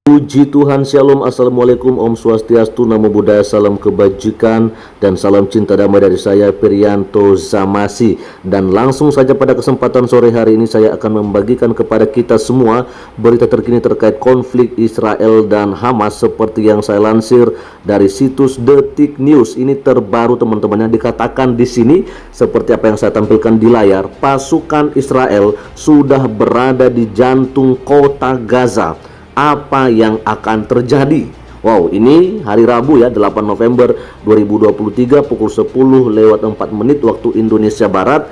Puji Tuhan, Shalom, Assalamualaikum, Om Swastiastu, Namo Buddhaya, salam kebajikan dan salam cinta damai dari saya Priyanto Zamasi. Dan langsung saja pada kesempatan sore hari ini saya akan membagikan kepada kita semua berita terkini terkait konflik Israel dan Hamas seperti yang saya lansir dari situs Detik News. Ini terbaru teman-teman, yang dikatakan di sini seperti apa yang saya tampilkan di layar. Pasukan Israel sudah berada di jantung kota Gaza. Apa yang akan terjadi? Wow, ini hari Rabu ya, 8 November 2023 pukul 10:04 waktu Indonesia Barat.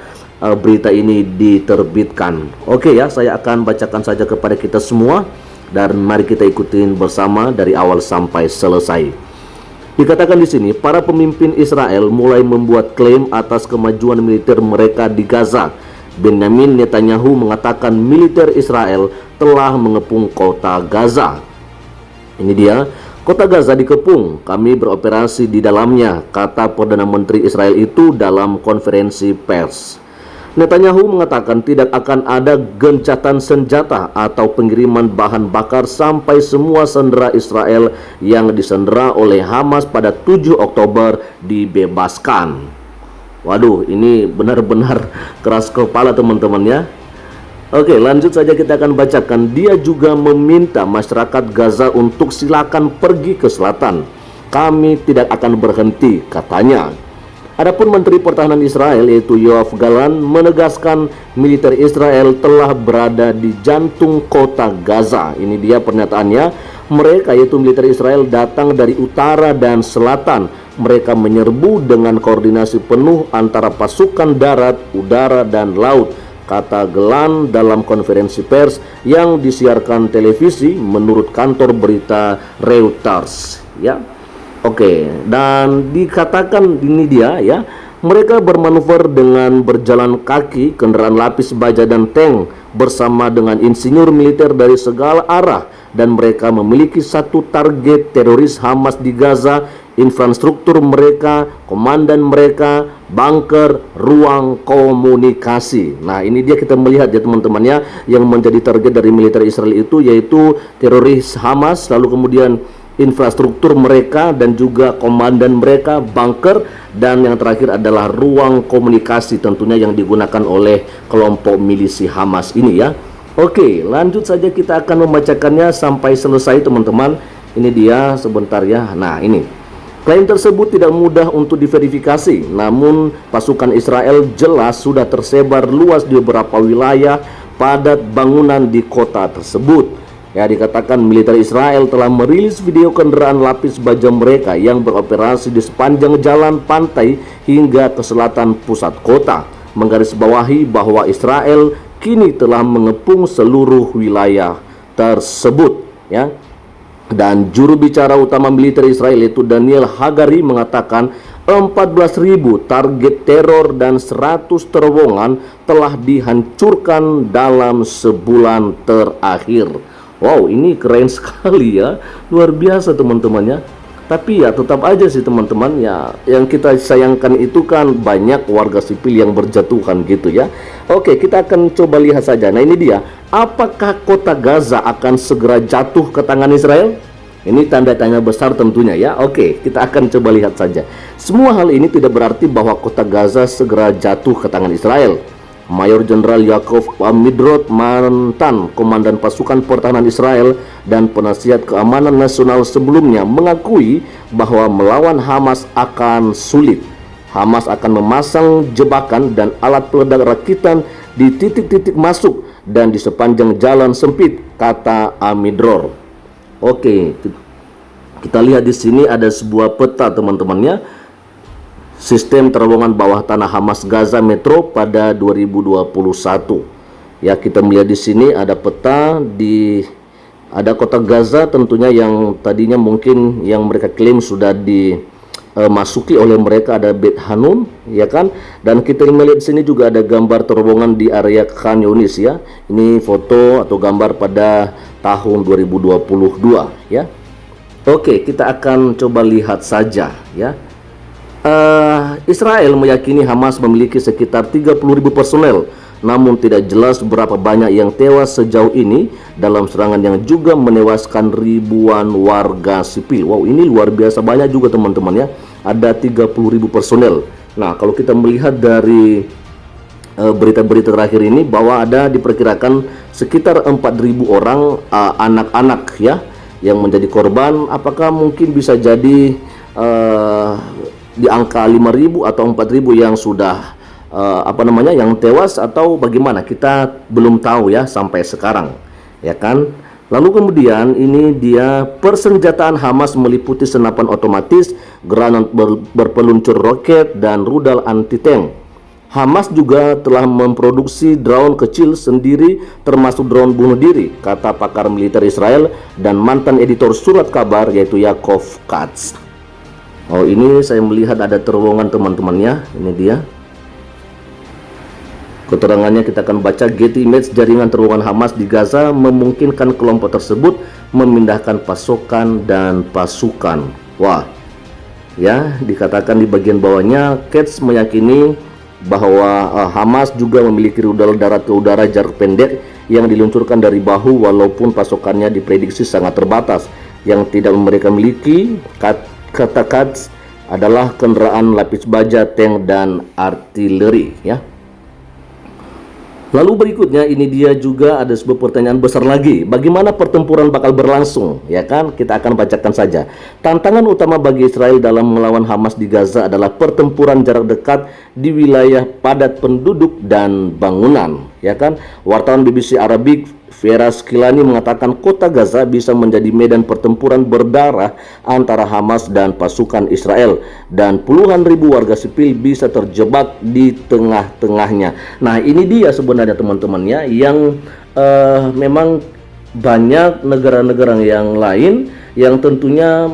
Berita ini diterbitkan. Oke ya, saya akan bacakan saja kepada kita semua dan mari kita ikutin bersama dari awal sampai selesai. Dikatakan di sini, para pemimpin Israel mulai membuat klaim atas kemajuan militer mereka di Gaza. Benyamin Netanyahu mengatakan militer Israel telah mengepung kota Gaza. Ini dia, kota Gaza dikepung, kami beroperasi di dalamnya, kata Perdana Menteri Israel itu dalam konferensi pers. Netanyahu mengatakan tidak akan ada gencatan senjata atau pengiriman bahan bakar sampai semua sandera Israel yang disandera oleh Hamas pada 7 Oktober dibebaskan. Waduh, ini benar-benar keras kepala teman-teman ya. Oke, lanjut saja kita akan bacakan. Dia juga meminta masyarakat Gaza untuk silakan pergi ke selatan. Kami tidak akan berhenti, katanya. Adapun Menteri Pertahanan Israel yaitu Yoav Gallant menegaskan militer Israel telah berada di jantung kota Gaza. Ini dia pernyataannya. Mereka yaitu militer Israel datang dari utara dan selatan. Mereka menyerbu dengan koordinasi penuh antara pasukan darat, udara, dan laut, kata Gallant dalam konferensi pers yang disiarkan televisi menurut kantor berita Reuters ya. Oke, dan dikatakan ini dia ya, mereka bermanuver dengan berjalan kaki, kendaraan lapis baja dan tank bersama dengan insinyur militer dari segala arah, dan mereka memiliki satu target teroris Hamas di Gaza, infrastruktur mereka, komandan mereka, bunker, ruang komunikasi. Nah, ini dia kita melihat ya teman-teman ya, yang menjadi target dari militer Israel itu yaitu teroris Hamas, lalu kemudian infrastruktur mereka dan juga komandan mereka, bunker, dan yang terakhir adalah ruang komunikasi tentunya yang digunakan oleh kelompok milisi Hamas ini ya. Oke, lanjut saja kita akan membacakannya sampai selesai teman-teman. Ini dia sebentar ya. Nah, ini klaim tersebut tidak mudah untuk diverifikasi, namun pasukan Israel jelas sudah tersebar luas di beberapa wilayah padat bangunan di kota tersebut. Ya, dikatakan militer Israel telah merilis video kendaraan lapis baja mereka yang beroperasi di sepanjang jalan pantai hingga ke selatan pusat kota, menggarisbawahi bahwa Israel kini telah mengepung seluruh wilayah tersebut ya. Dan juru bicara utama militer Israel yaitu Daniel Hagari mengatakan 14.000 target teror dan 100 terowongan telah dihancurkan dalam sebulan terakhir. Wow, ini keren sekali ya, luar biasa teman-teman ya. Tapi ya tetap aja sih teman-teman ya, yang kita sayangkan itu kan banyak warga sipil yang berjatuhan gitu ya. Oke, kita akan coba lihat saja. Nah, ini dia, apakah kota Gaza akan segera jatuh ke tangan Israel? Ini tanda tanya besar tentunya ya. Oke, kita akan coba lihat saja. Semua hal ini tidak berarti bahwa kota Gaza segera jatuh ke tangan Israel. Mayor Jenderal Yaakov Amidrot, mantan komandan pasukan pertahanan Israel dan penasihat keamanan nasional sebelumnya, mengakui bahwa melawan Hamas akan sulit. Hamas akan memasang jebakan dan alat peledak rakitan di titik-titik masuk dan di sepanjang jalan sempit, kata Amidror. Oke, kita lihat di sini ada sebuah peta teman-temannya. Sistem terowongan bawah tanah Hamas Gaza Metro pada 2021. Ya, kita melihat di sini ada peta ada kota Gaza tentunya yang tadinya mungkin yang mereka klaim sudah dimasuki oleh mereka, ada Beit Hanun ya kan. Dan kita melihat di sini juga ada gambar terowongan di area Khan Yunis ya. Ini foto atau gambar pada tahun 2022 ya. Oke, kita akan coba lihat saja ya. Israel meyakini Hamas memiliki sekitar 30.000 personel namun tidak jelas berapa banyak yang tewas sejauh ini dalam serangan yang juga menewaskan ribuan warga sipil. Wow, ini luar biasa banyak juga teman-teman ya. Ada 30.000 personel. Nah, kalau kita melihat dari berita-berita terakhir ini bahwa ada diperkirakan sekitar 4.000 orang anak-anak ya yang menjadi korban. Apakah mungkin bisa jadi di angka 5.000 atau 4.000 yang sudah yang tewas, atau bagaimana, kita belum tahu ya sampai sekarang ya kan. Lalu kemudian ini dia persenjataan Hamas meliputi senapan otomatis, granat berpeluncur roket, dan rudal anti-tank. Hamas juga telah memproduksi drone kecil sendiri termasuk drone bunuh diri, kata pakar militer Israel dan mantan editor surat kabar yaitu Yaakov Katz. Oh, ini saya melihat ada terowongan teman-temannya, ini dia. Keterangannya kita akan baca. Getty Images, jaringan terowongan Hamas di Gaza memungkinkan kelompok tersebut memindahkan pasokan dan pasukan. Wah, ya, dikatakan di bagian bawahnya, Katz meyakini bahwa Hamas juga memiliki rudal darat ke udara jarak pendek yang diluncurkan dari bahu, walaupun pasokannya diprediksi sangat terbatas. Yang tidak mereka miliki, kata Katz, adalah kendaraan lapis baja, tank, dan artileri ya. Lalu berikutnya ini dia juga ada sebuah pertanyaan besar lagi. Bagaimana pertempuran bakal berlangsung? Ya kan, kita akan bacakan saja. Tantangan utama bagi Israel dalam melawan Hamas di Gaza adalah pertempuran jarak dekat di wilayah padat penduduk dan bangunan. Ya kan, wartawan BBC Arabic Vera Skilani mengatakan kota Gaza bisa menjadi medan pertempuran berdarah antara Hamas dan pasukan Israel, dan puluhan ribu warga sipil bisa terjebak di tengah-tengahnya. Nah, ini dia sebenarnya teman-teman ya, yang memang banyak negara-negara yang lain yang tentunya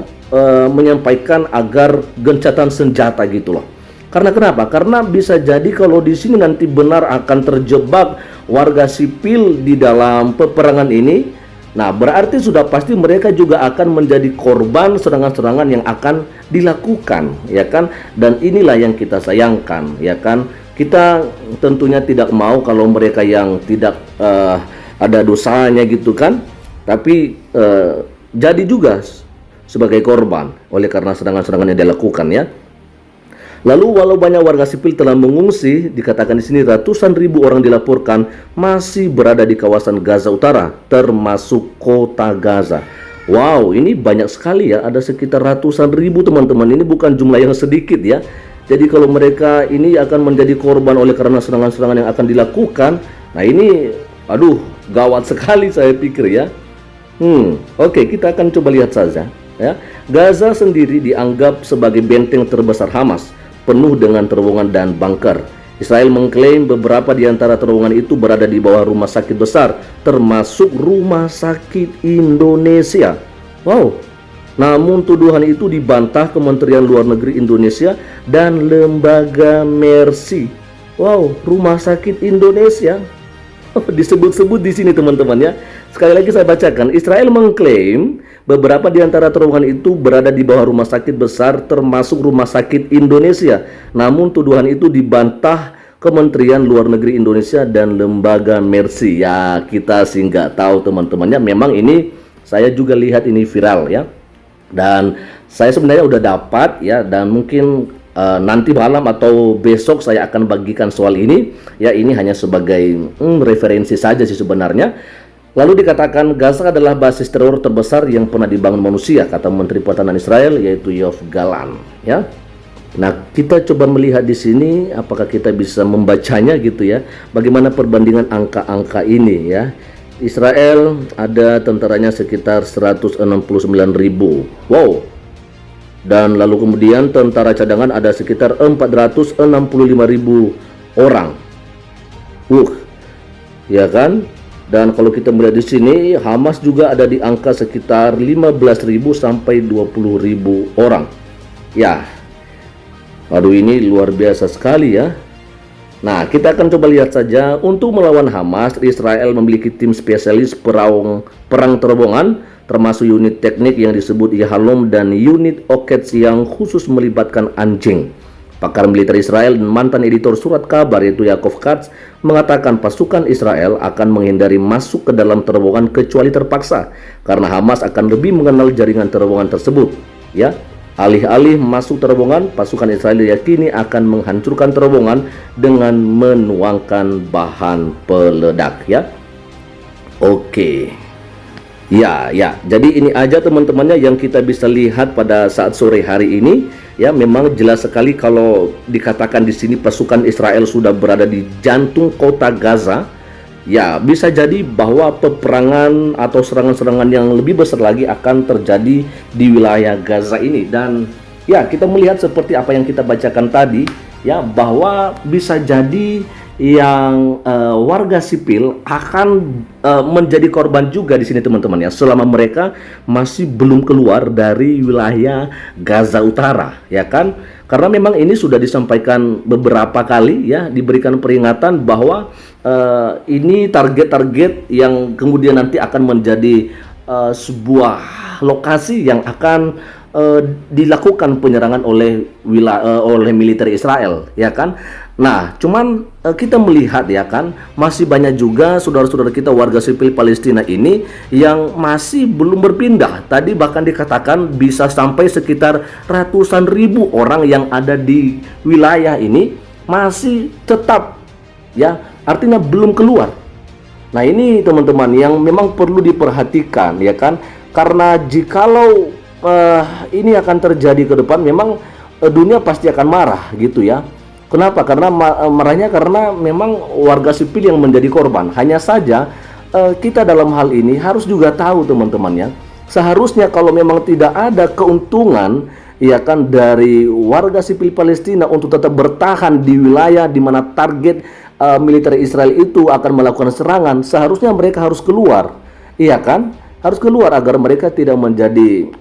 menyampaikan agar gencatan senjata gitu loh. Karena kenapa? Karena bisa jadi kalau di sini nanti benar akan terjebak warga sipil di dalam peperangan ini, nah berarti sudah pasti mereka juga akan menjadi korban serangan-serangan yang akan dilakukan, ya kan? Dan inilah yang kita sayangkan, ya kan? Kita tentunya tidak mau kalau mereka yang tidak ada dosanya gitu kan, tapi jadi juga sebagai korban oleh karena serangan-serangan yang dilakukan ya. Lalu walau banyak warga sipil telah mengungsi, dikatakan di sini ratusan ribu orang dilaporkan masih berada di kawasan Gaza Utara, termasuk kota Gaza. Wow, ini banyak sekali ya, ada sekitar ratusan ribu teman-teman. Ini bukan jumlah yang sedikit ya. Jadi kalau mereka ini akan menjadi korban oleh karena serangan-serangan yang akan dilakukan, nah ini aduh gawat sekali saya pikir ya. Oke, kita akan coba lihat saja ya. Gaza sendiri dianggap sebagai benteng terbesar Hamas, penuh dengan terowongan dan bunker. Israel mengklaim beberapa di antara terowongan itu berada di bawah rumah sakit besar, termasuk Rumah Sakit Indonesia. Wow. Namun tuduhan itu dibantah Kementerian Luar Negeri Indonesia dan lembaga Mercy. Wow, Rumah Sakit Indonesia disebut-sebut di sini teman-teman ya. Sekali lagi saya bacakan. Israel mengklaim beberapa di antara terowongan itu berada di bawah rumah sakit besar, termasuk Rumah Sakit Indonesia. Namun tuduhan itu dibantah Kementerian Luar Negeri Indonesia dan lembaga Mercy. Ya, kita sih nggak tahu teman-temannya. Memang ini saya juga lihat ini viral ya. Dan saya sebenarnya udah dapat ya, dan mungkin nanti malam atau besok saya akan bagikan soal ini ya. Ini hanya sebagai referensi saja sih sebenarnya. Lalu dikatakan Gaza adalah basis teror terbesar yang pernah dibangun manusia, kata Menteri Pertahanan Israel yaitu Yoav Gallant ya. Nah, kita coba melihat di sini apakah kita bisa membacanya gitu ya. Bagaimana perbandingan angka-angka ini ya. Israel ada tentaranya sekitar 169.000. Wow. Dan lalu kemudian tentara cadangan ada sekitar 465.000 orang. Ya kan? Dan kalau kita melihat di sini, Hamas juga ada di angka sekitar 15.000 sampai 20.000 orang. Ya. Aduh, ini luar biasa sekali ya. Nah, kita akan coba lihat saja. Untuk melawan Hamas, Israel memiliki tim spesialis perang terowongan, termasuk unit teknik yang disebut Yahalom dan unit Okets yang khusus melibatkan anjing. Pakar militer Israel dan mantan editor surat kabar yaitu Yaakov Katz mengatakan pasukan Israel akan menghindari masuk ke dalam terowongan kecuali terpaksa karena Hamas akan lebih mengenal jaringan terowongan tersebut. Ya, alih-alih masuk terowongan, pasukan Israel diyakini akan menghancurkan terowongan dengan menuangkan bahan peledak. Ya, oke. Ya, jadi ini aja teman-temannya yang kita bisa lihat pada saat sore hari ini. Ya, memang jelas sekali kalau dikatakan di sini pasukan Israel sudah berada di jantung kota Gaza. Ya, bisa jadi bahwa peperangan atau serangan-serangan yang lebih besar lagi akan terjadi di wilayah Gaza ini. Dan ya, kita melihat seperti apa yang kita bacakan tadi, ya, bahwa bisa jadi yang warga sipil akan menjadi korban juga di sini teman-teman ya, selama mereka masih belum keluar dari wilayah Gaza Utara, ya kan? Karena memang ini sudah disampaikan beberapa kali ya, diberikan peringatan bahwa ini target-target yang kemudian nanti akan menjadi sebuah lokasi yang akan dilakukan penyerangan oleh militer Israel, ya kan? Nah, cuman kita melihat ya kan, masih banyak juga saudara-saudara kita warga sipil Palestina ini yang masih belum berpindah. Tadi bahkan dikatakan bisa sampai sekitar ratusan ribu orang yang ada di wilayah ini masih tetap ya, artinya belum keluar. Nah, ini teman-teman yang memang perlu diperhatikan ya kan, karena jikalau ini akan terjadi ke depan, memang dunia pasti akan marah gitu ya. Kenapa? Karena marahnya karena memang warga sipil yang menjadi korban. Hanya saja kita dalam hal ini harus juga tahu teman-teman ya, seharusnya kalau memang tidak ada keuntungan ya kan dari warga sipil Palestina untuk tetap bertahan di wilayah di mana target militer Israel itu akan melakukan serangan, seharusnya mereka harus keluar, iya kan? Harus keluar agar mereka tidak menjadi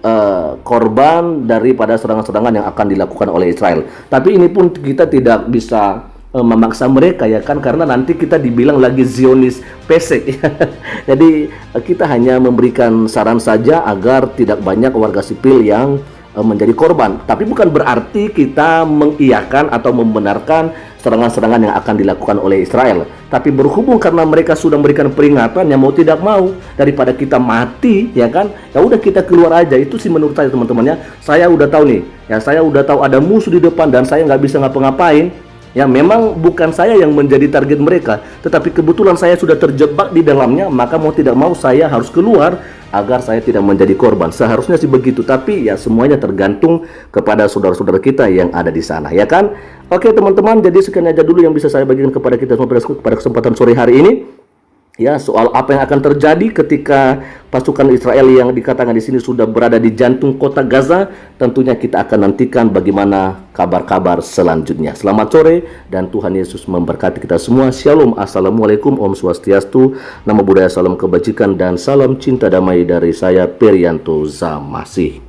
korban daripada serangan-serangan yang akan dilakukan oleh Israel. Tapi ini pun kita tidak bisa memaksa mereka ya kan, karena nanti kita dibilang lagi Zionis pesek. Jadi kita hanya memberikan saran saja agar tidak banyak warga sipil yang menjadi korban. Tapi bukan berarti kita mengiyakan atau membenarkan serangan-serangan yang akan dilakukan oleh Israel. Tapi berhubung karena mereka sudah memberikan peringatan, yang mau tidak mau daripada kita mati ya kan, ya udah kita keluar aja. Itu sih menurut saya teman-teman ya. Saya udah tahu nih ya, saya udah tahu ada musuh di depan dan saya nggak bisa ngapa-ngapain. Ya memang bukan saya yang menjadi target mereka, tetapi kebetulan saya sudah terjebak di dalamnya, maka mau tidak mau saya harus keluar agar saya tidak menjadi korban. Seharusnya sih begitu, tapi ya semuanya tergantung kepada saudara-saudara kita yang ada di sana, ya kan? Oke teman-teman, jadi sekian aja dulu yang bisa saya bagikan kepada kita semua pada kesempatan sore hari ini. Ya, soal apa yang akan terjadi ketika pasukan Israel yang dikatakan di sini sudah berada di jantung kota Gaza, tentunya kita akan nantikan bagaimana kabar-kabar selanjutnya. Selamat sore dan Tuhan Yesus memberkati kita semua. Shalom, assalamualaikum, Om Swastiastu, Namo Buddhaya, salam kebajikan dan salam cinta damai dari saya Perianto Zamasi.